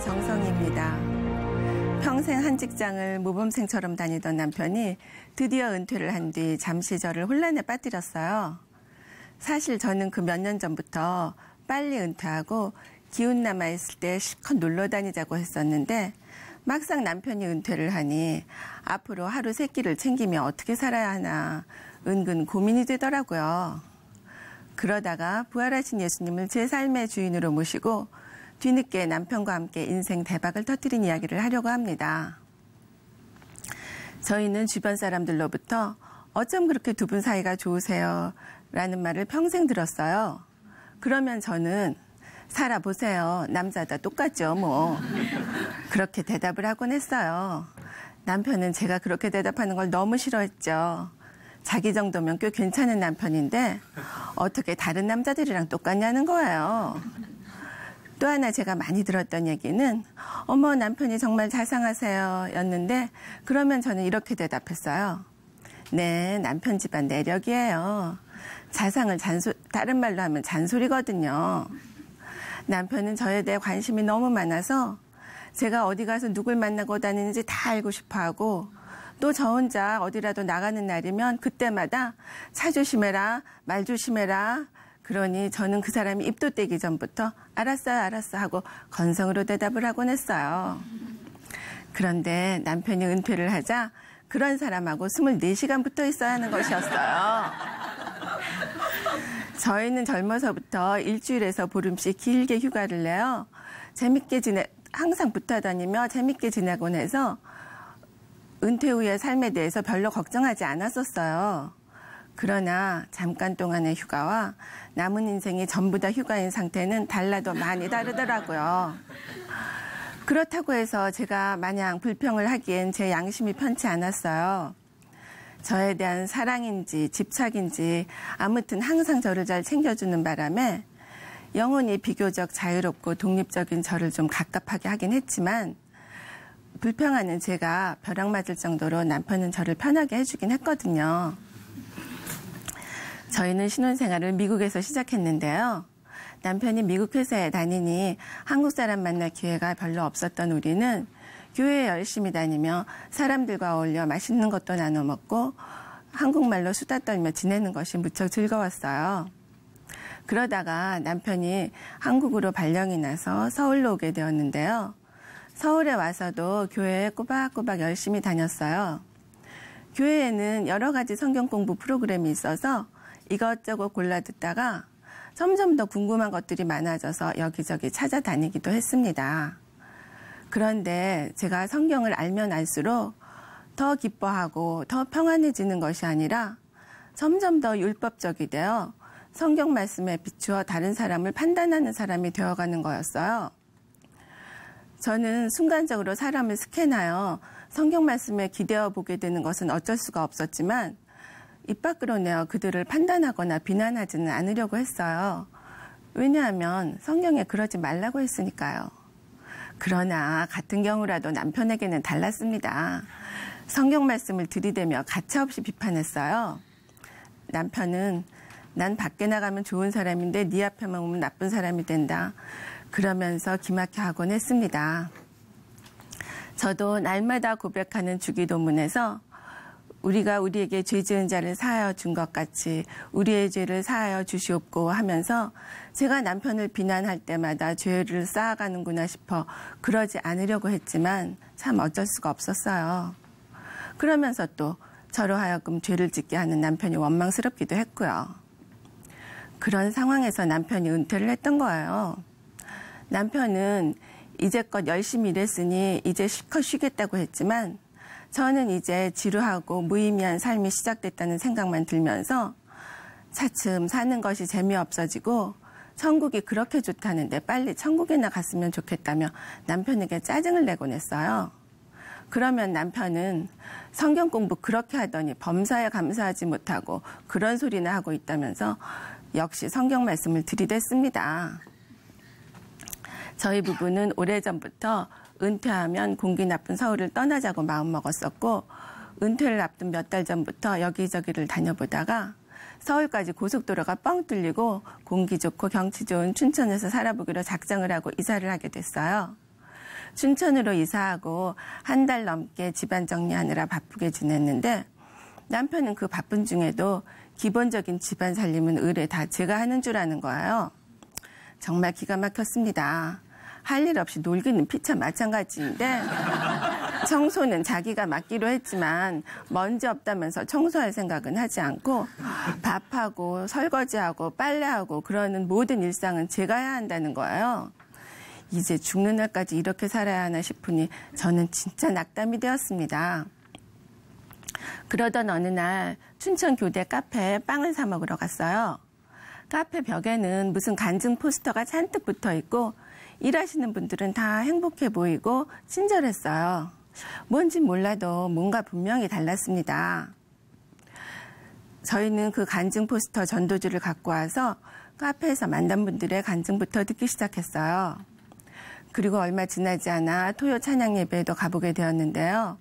정성희입니다. 평생 한 직장을 모범생처럼 다니던 남편이 드디어 은퇴를 한 뒤 잠시 저를 혼란에 빠뜨렸어요. 사실 저는 그 몇 년 전부터 빨리 은퇴하고 기운 남아있을 때 실컷 놀러 다니자고 했었는데 막상 남편이 은퇴를 하니 앞으로 하루 세 끼를 챙기며 어떻게 살아야 하나 은근 고민이 되더라고요. 그러다가 부활하신 예수님을 제 삶의 주인으로 모시고 뒤늦게 남편과 함께 인생 대박을 터뜨린 이야기를 하려고 합니다. 저희는 주변 사람들로부터 어쩜 그렇게 두 분 사이가 좋으세요? 라는 말을 평생 들었어요. 그러면 저는 살아보세요. 남자 다 똑같죠 뭐. 그렇게 대답을 하곤 했어요. 남편은 제가 그렇게 대답하는 걸 너무 싫어했죠. 자기 정도면 꽤 괜찮은 남편인데 어떻게 다른 남자들이랑 똑같냐는 거예요. 또 하나 제가 많이 들었던 얘기는 어머 남편이 정말 자상하세요 였는데 그러면 저는 이렇게 대답했어요. 네, 남편 집안 내력이에요. 자상을 다른 말로 하면 잔소리거든요. 남편은 저에 대해 관심이 너무 많아서 제가 어디 가서 누굴 만나고 다니는지 다 알고 싶어하고 또 저 혼자 어디라도 나가는 날이면 그때마다 차 조심해라, 말 조심해라. 그러니 저는 그 사람이 입도 떼기 전부터 알았어 하고 건성으로 대답을 하곤 했어요. 그런데 남편이 은퇴를 하자 그런 사람하고 24시간 붙어 있어야 하는 것이었어요. 저희는 젊어서부터 일주일에서 보름씩 길게 휴가를 내요. 항상 붙어 다니며 재밌게 지내곤 해서 은퇴 후의 삶에 대해서 별로 걱정하지 않았었어요. 그러나 잠깐 동안의 휴가와 남은 인생이 전부 다 휴가인 상태는 달라도 많이 다르더라고요. 그렇다고 해서 제가 마냥 불평을 하기엔 제 양심이 편치 않았어요. 저에 대한 사랑인지 집착인지 아무튼 항상 저를 잘 챙겨주는 바람에 영혼이 비교적 자유롭고 독립적인 저를 좀 갑갑하게 하긴 했지만 불평하는 제가 벼락 맞을 정도로 남편은 저를 편하게 해주긴 했거든요. 저희는 신혼생활을 미국에서 시작했는데요. 남편이 미국 회사에 다니니 한국 사람 만날 기회가 별로 없었던 우리는 교회에 열심히 다니며 사람들과 어울려 맛있는 것도 나눠 먹고 한국말로 수다 떨며 지내는 것이 무척 즐거웠어요. 그러다가 남편이 한국으로 발령이 나서 서울로 오게 되었는데요. 서울에 와서도 교회에 꼬박꼬박 열심히 다녔어요. 교회에는 여러 가지 성경 공부 프로그램이 있어서 이것저것 골라 듣다가 점점 더 궁금한 것들이 많아져서 여기저기 찾아다니기도 했습니다. 그런데 제가 성경을 알면 알수록 더 기뻐하고 더 평안해지는 것이 아니라 점점 더 율법적이 되어 성경 말씀에 비추어 다른 사람을 판단하는 사람이 되어가는 거였어요. 저는 순간적으로 사람을 스캔하여 성경 말씀에 기대어 보게 되는 것은 어쩔 수가 없었지만 입 밖으로 내어 그들을 판단하거나 비난하지는 않으려고 했어요. 왜냐하면 성경에 그러지 말라고 했으니까요. 그러나 같은 경우라도 남편에게는 달랐습니다. 성경 말씀을 들이대며 가차없이 비판했어요. 남편은 난 밖에 나가면 좋은 사람인데 네 앞에만 오면 나쁜 사람이 된다. 그러면서 기막혀 하곤 했습니다. 저도 날마다 고백하는 주기도문에서 우리가 우리에게 죄 지은 자를 사하여 준 것 같이 우리의 죄를 사하여 주시옵고 하면서 제가 남편을 비난할 때마다 죄를 쌓아가는구나 싶어 그러지 않으려고 했지만 참 어쩔 수가 없었어요. 그러면서 또 저로 하여금 죄를 짓게 하는 남편이 원망스럽기도 했고요. 그런 상황에서 남편이 은퇴를 했던 거예요. 남편은 이제껏 열심히 일했으니 이제 실컷 쉬겠다고 했지만 저는 이제 지루하고 무의미한 삶이 시작됐다는 생각만 들면서 차츰 사는 것이 재미없어지고 천국이 그렇게 좋다는데 빨리 천국에나 갔으면 좋겠다며 남편에게 짜증을 내곤 했어요. 그러면 남편은 성경 공부 그렇게 하더니 범사에 감사하지 못하고 그런 소리나 하고 있다면서 역시 성경 말씀을 들이댔습니다. 저희 부부는 오래전부터 은퇴하면 공기 나쁜 서울을 떠나자고 마음먹었었고 은퇴를 앞둔 몇 달 전부터 여기저기를 다녀보다가 서울까지 고속도로가 뻥 뚫리고 공기 좋고 경치 좋은 춘천에서 살아보기로 작정을 하고 이사를 하게 됐어요. 춘천으로 이사하고 한 달 넘게 집안 정리하느라 바쁘게 지냈는데 남편은 그 바쁜 중에도 기본적인 집안 살림은 의뢰 다 제가 하는 줄 아는 거예요. 정말 기가 막혔습니다. 할 일 없이 놀기는 피차 마찬가지인데 청소는 자기가 맡기로 했지만 먼지 없다면서 청소할 생각은 하지 않고 밥하고 설거지하고 빨래하고 그러는 모든 일상은 제가 해야 한다는 거예요. 이제 죽는 날까지 이렇게 살아야 하나 싶으니 저는 진짜 낙담이 되었습니다. 그러던 어느 날 춘천 교대 카페에 빵을 사 먹으러 갔어요. 카페 벽에는 무슨 간증 포스터가 잔뜩 붙어 있고 일하시는 분들은 다 행복해 보이고 친절했어요. 뭔진 몰라도 뭔가 분명히 달랐습니다. 저희는 그 간증 포스터 전도지를 갖고 와서 카페에서 만난 분들의 간증부터 듣기 시작했어요. 그리고 얼마 지나지 않아 토요 찬양 예배에도 가보게 되었는데요.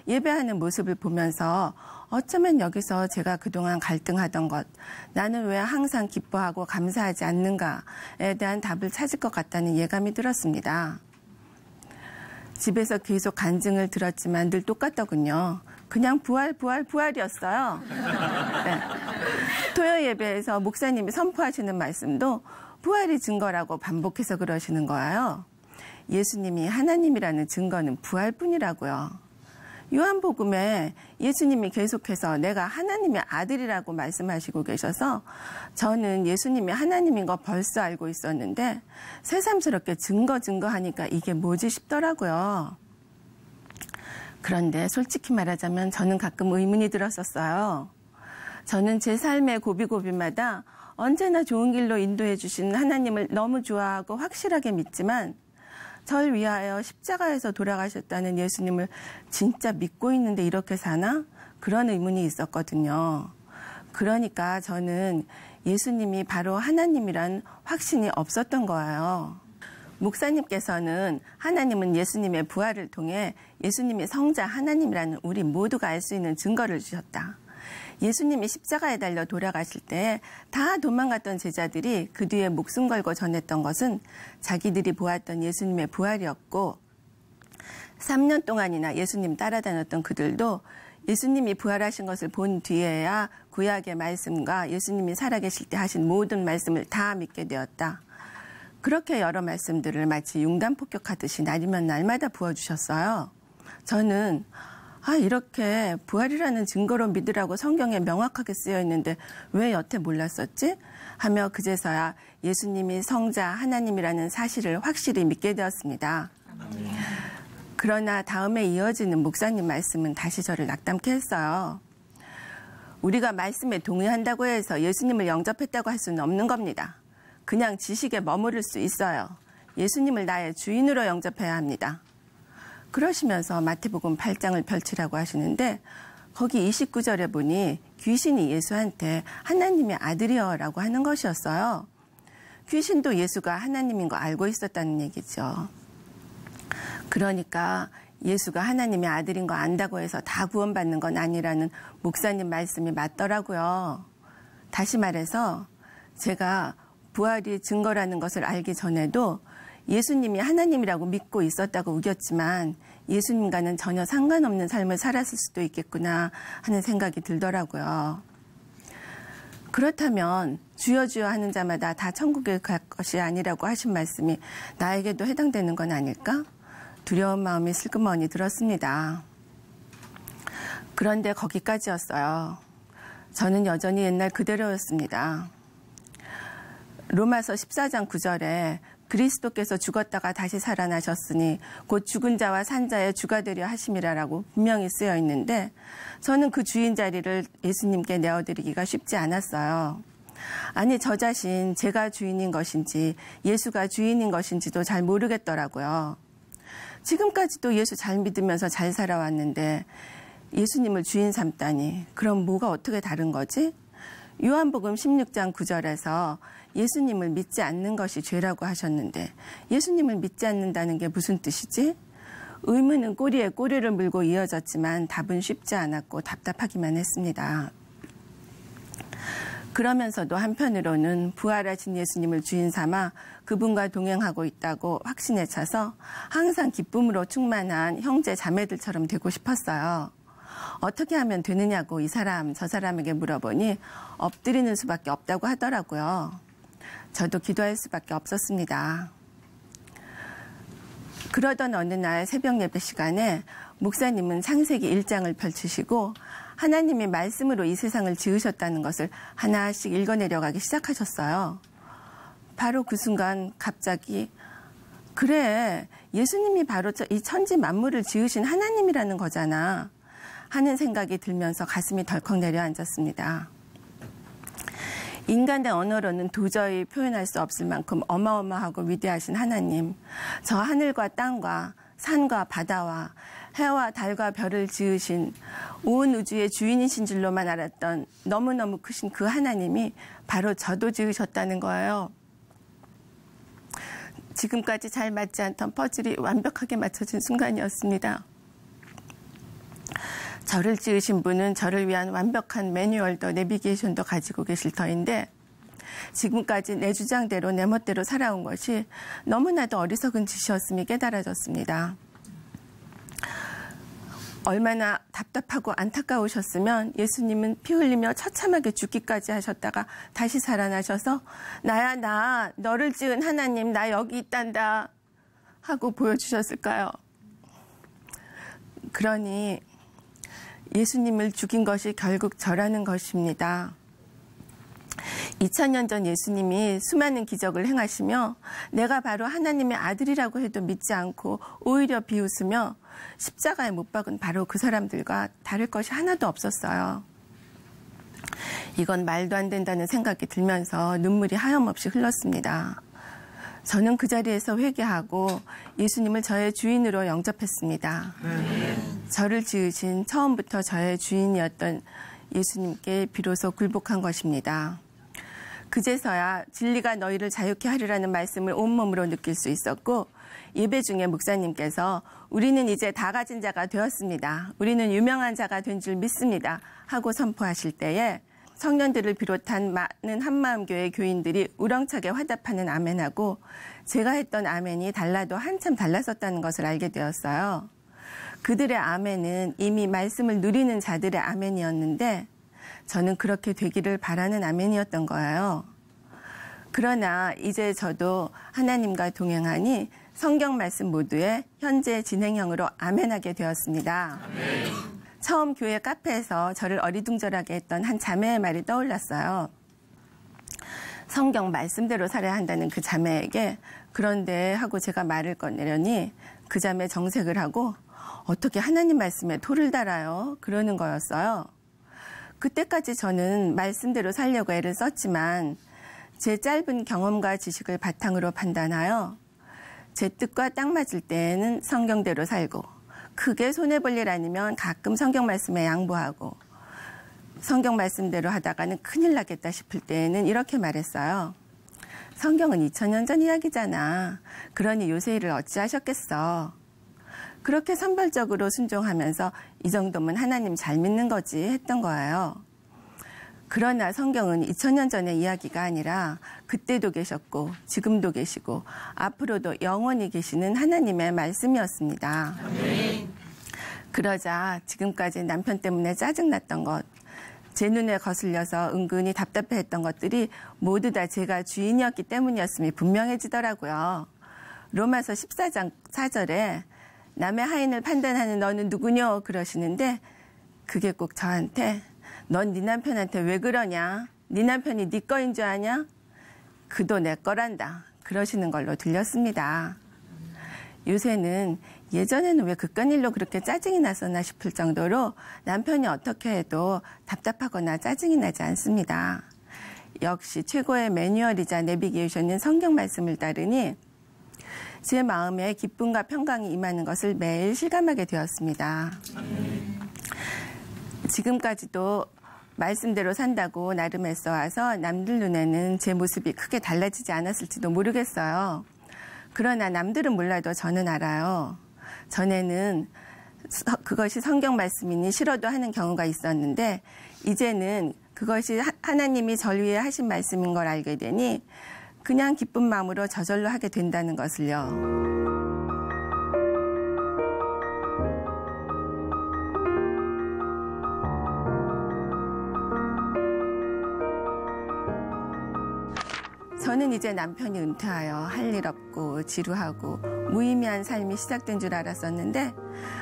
예배하는 모습을 보면서 어쩌면 여기서 제가 그동안 갈등하던 것, 나는 왜 항상 기뻐하고 감사하지 않는가에 대한 답을 찾을 것 같다는 예감이 들었습니다. 집에서 계속 간증을 들었지만 늘 똑같더군요. 그냥 부활이었어요. 네. 토요 예배에서 목사님이 선포하시는 말씀도 부활이 증거라고 반복해서 그러시는 거예요. 예수님이 하나님이라는 증거는 부활뿐이라고요. 요한복음에 예수님이 계속해서 내가 하나님의 아들이라고 말씀하시고 계셔서 저는 예수님이 하나님인 거 벌써 알고 있었는데 새삼스럽게 증거하니까 이게 뭐지 싶더라고요. 그런데 솔직히 말하자면 저는 가끔 의문이 들었었어요. 저는 제 삶의 고비고비마다 언제나 좋은 길로 인도해 주시는 하나님을 너무 좋아하고 확실하게 믿지만 절 위하여 십자가에서 돌아가셨다는 예수님을 진짜 믿고 있는데 이렇게 사나? 그런 의문이 있었거든요. 그러니까 저는 예수님이 바로 하나님이란 확신이 없었던 거예요. 목사님께서는 하나님은 예수님의 부활을 통해 예수님이 성자 하나님이라는 우리 모두가 알 수 있는 증거를 주셨다. 예수님이 십자가에 달려 돌아가실 때 다 도망갔던 제자들이 그 뒤에 목숨 걸고 전했던 것은 자기들이 보았던 예수님의 부활이었고 3년 동안이나 예수님 따라다녔던 그들도 예수님이 부활하신 것을 본 뒤에야 구약의 말씀과 예수님이 살아계실 때 하신 모든 말씀을 다 믿게 되었다. 그렇게 여러 말씀들을 마치 융단 폭격하듯이 날이면 날마다 부어주셨어요. 저는 이렇게 부활이라는 증거로 믿으라고 성경에 명확하게 쓰여 있는데 왜 여태 몰랐었지? 하며 그제서야 예수님이 성자 하나님이라는 사실을 확실히 믿게 되었습니다. 그러나 다음에 이어지는 목사님 말씀은 다시 저를 낙담케 했어요. 우리가 말씀에 동의한다고 해서 예수님을 영접했다고 할 수는 없는 겁니다. 그냥 지식에 머무를 수 있어요. 예수님을 나의 주인으로 영접해야 합니다. 그러시면서 마태복음 8장을 펼치라고 하시는데 거기 29절에 보니 귀신이 예수한테 하나님의 아들이여라고 하는 것이었어요. 귀신도 예수가 하나님인 거 알고 있었다는 얘기죠. 그러니까 예수가 하나님의 아들인 거 안다고 해서 다 구원받는 건 아니라는 목사님 말씀이 맞더라고요. 다시 말해서 제가 부활이 증거라는 것을 알기 전에도 예수님이 하나님이라고 믿고 있었다고 우겼지만 예수님과는 전혀 상관없는 삶을 살았을 수도 있겠구나 하는 생각이 들더라고요. 그렇다면 주여 주여 하는 자마다 다 천국에 갈 것이 아니라고 하신 말씀이 나에게도 해당되는 건 아닐까? 두려운 마음이 슬그머니 들었습니다. 그런데 거기까지였어요. 저는 여전히 옛날 그대로였습니다. 로마서 14장 9절에 그리스도께서 죽었다가 다시 살아나셨으니 곧 죽은 자와 산 자의 주가 되려 하심이라라고 분명히 쓰여 있는데 저는 그 주인 자리를 예수님께 내어드리기가 쉽지 않았어요. 아니 저 자신 제가 주인인 것인지 예수가 주인인 것인지도 잘 모르겠더라고요. 지금까지도 예수 잘 믿으면서 잘 살아왔는데 예수님을 주인 삼다니 그럼 뭐가 어떻게 다른 거지? 요한복음 16장 9절에서 예수님을 믿지 않는 것이 죄라고 하셨는데 예수님을 믿지 않는다는 게 무슨 뜻이지? 의문은 꼬리에 꼬리를 물고 이어졌지만 답은 쉽지 않았고 답답하기만 했습니다. 그러면서도 한편으로는 부활하신 예수님을 주인 삼아 그분과 동행하고 있다고 확신에 차서 항상 기쁨으로 충만한 형제 자매들처럼 되고 싶었어요. 어떻게 하면 되느냐고 이 사람 저 사람에게 물어보니 엎드리는 수밖에 없다고 하더라고요. 저도 기도할 수밖에 없었습니다. 그러던 어느 날 새벽 예배 시간에 목사님은 창세기 1장을 펼치시고 하나님이 말씀으로 이 세상을 지으셨다는 것을 하나씩 읽어내려가기 시작하셨어요. 바로 그 순간 갑자기 그래, 예수님이 바로 이 천지 만물을 지으신 하나님이라는 거잖아 하는 생각이 들면서 가슴이 덜컥 내려앉았습니다. 인간의 언어로는 도저히 표현할 수 없을 만큼 어마어마하고 위대하신 하나님, 저 하늘과 땅과 산과 바다와 해와 달과 별을 지으신 온 우주의 주인이신 줄로만 알았던 너무너무 크신 그 하나님이 바로 저도 지으셨다는 거예요. 지금까지 잘 맞지 않던 퍼즐이 완벽하게 맞춰진 순간이었습니다. 저를 지으신 분은 저를 위한 완벽한 매뉴얼도 내비게이션도 가지고 계실 터인데 지금까지 내 주장대로 내 멋대로 살아온 것이 너무나도 어리석은 짓이었음이 깨달아졌습니다. 얼마나 답답하고 안타까우셨으면 예수님은 피 흘리며 처참하게 죽기까지 하셨다가 다시 살아나셔서 나야 나 너를 지은 하나님 나 여기 있단다 하고 보여주셨을까요? 그러니 예수님을 죽인 것이 결국 저라는 것입니다. 2000년 전 예수님이 수많은 기적을 행하시며 내가 바로 하나님의 아들이라고 해도 믿지 않고 오히려 비웃으며 십자가에 못 박은 바로 그 사람들과 다를 것이 하나도 없었어요. 이건 말도 안 된다는 생각이 들면서 눈물이 하염없이 흘렀습니다. 저는 그 자리에서 회개하고 예수님을 저의 주인으로 영접했습니다. 저를 지으신 처음부터 저의 주인이었던 예수님께 비로소 굴복한 것입니다. 그제서야 진리가 너희를 자유케 하리라는 말씀을 온몸으로 느낄 수 있었고 예배 중에 목사님께서 우리는 이제 다 가진 자가 되었습니다. 우리는 유명한 자가 된 줄 믿습니다. 하고 선포하실 때에 청년들을 비롯한 많은 한마음교회 교인들이 우렁차게 화답하는 아멘하고 제가 했던 아멘이 달라도 한참 달랐었다는 것을 알게 되었어요. 그들의 아멘은 이미 말씀을 누리는 자들의 아멘이었는데 저는 그렇게 되기를 바라는 아멘이었던 거예요. 그러나 이제 저도 하나님과 동행하니 성경 말씀 모두에 현재 진행형으로 아멘하게 되었습니다. 아멘. 처음 교회 카페에서 저를 어리둥절하게 했던 한 자매의 말이 떠올랐어요. 성경 말씀대로 살아야 한다는 그 자매에게 그런데 하고 제가 말을 꺼내려니 그 자매 정색을 하고 어떻게 하나님 말씀에 돌을 달아요? 그러는 거였어요. 그때까지 저는 말씀대로 살려고 애를 썼지만 제 짧은 경험과 지식을 바탕으로 판단하여 제 뜻과 딱 맞을 때에는 성경대로 살고 크게 손해볼 일 아니면 가끔 성경 말씀에 양보하고 성경 말씀대로 하다가는 큰일 나겠다 싶을 때에는 이렇게 말했어요. 성경은 2000년 전 이야기잖아. 그러니 요새 일을 어찌하셨겠어. 그렇게 선별적으로 순종하면서 이 정도면 하나님 잘 믿는 거지 했던 거예요. 그러나 성경은 2000년 전의 이야기가 아니라 그때도 계셨고 지금도 계시고 앞으로도 영원히 계시는 하나님의 말씀이었습니다. 아멘. 그러자 지금까지 남편 때문에 짜증났던 것, 제 눈에 거슬려서 은근히 답답해했던 것들이 모두 다 제가 주인이었기 때문이었음이 분명해지더라고요. 로마서 14장 4절에 남의 하인을 판단하는 너는 누구뇨? 그러시는데 그게 꼭 저한테 넌 네 남편한테 왜 그러냐? 네 남편이 네 거인 줄 아냐? 그도 내 거란다. 그러시는 걸로 들렸습니다. 요새는 예전에는 왜 그깟 일로 그렇게 짜증이 났었나 싶을 정도로 남편이 어떻게 해도 답답하거나 짜증이 나지 않습니다. 역시 최고의 매뉴얼이자 내비게이션인 성경 말씀을 따르니 제 마음에 기쁨과 평강이 임하는 것을 매일 실감하게 되었습니다. 지금까지도 말씀대로 산다고 나름 애써와서 남들 눈에는 제 모습이 크게 달라지지 않았을지도 모르겠어요. 그러나 남들은 몰라도 저는 알아요. 전에는 그것이 성경 말씀이니 싫어도 하는 경우가 있었는데 이제는 그것이 하나님이 절 위해 하신 말씀인 걸 알게 되니 그냥 기쁜 마음으로 저절로 하게 된다는 것을요. 저는 이제 남편이 은퇴하여 할 일 없고 지루하고 무의미한 삶이 시작된 줄 알았었는데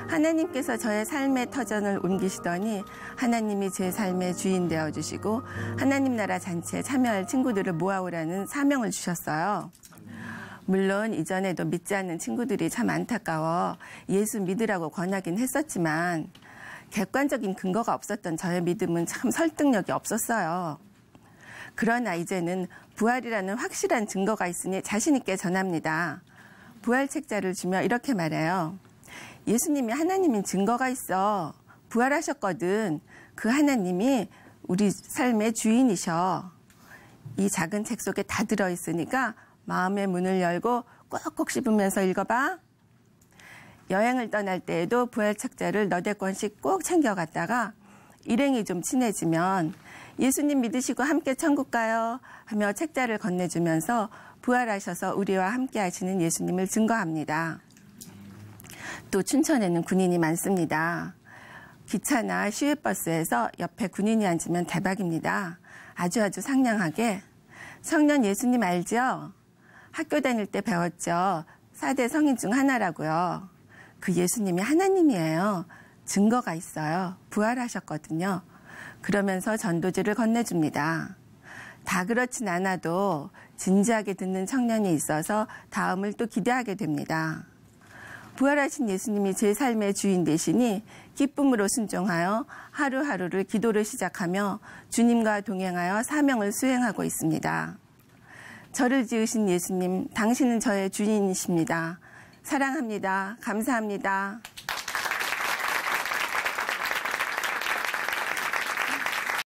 하나님께서 저의 삶의 터전을 옮기시더니 하나님이 제 삶의 주인 되어주시고 하나님 나라 잔치에 참여할 친구들을 모아오라는 사명을 주셨어요. 물론 이전에도 믿지 않는 친구들이 참 안타까워 예수 믿으라고 권하긴 했었지만 객관적인 근거가 없었던 저의 믿음은 참 설득력이 없었어요. 그러나 이제는 부활이라는 확실한 증거가 있으니 자신 있게 전합니다. 부활 책자를 주며 이렇게 말해요. 예수님이 하나님인 증거가 있어. 부활하셨거든. 그 하나님이 우리 삶의 주인이셔. 이 작은 책 속에 다 들어있으니까 마음의 문을 열고 꼭꼭 씹으면서 읽어봐. 여행을 떠날 때에도 부활 책자를 너댓 권씩 꼭 챙겨갔다가 일행이 좀 친해지면 예수님 믿으시고 함께 천국 가요 하며 책자를 건네주면서 부활하셔서 우리와 함께 하시는 예수님을 증거합니다. 또 춘천에는 군인이 많습니다. 기차나 시외버스에서 옆에 군인이 앉으면 대박입니다. 아주 상냥하게. 성년 예수님 알죠? 학교 다닐 때 배웠죠. 4대 성인 중 하나라고요. 그 예수님이 하나님이에요. 증거가 있어요. 부활하셨거든요. 그러면서 전도지를 건네줍니다. 다 그렇진 않아도 진지하게 듣는 청년이 있어서 다음을 또 기대하게 됩니다. 부활하신 예수님이 제 삶의 주인 되시니 기쁨으로 순종하여 하루하루를 기도를 시작하며 주님과 동행하여 사명을 수행하고 있습니다. 저를 지으신 예수님, 당신은 저의 주인이십니다. 사랑합니다. 감사합니다.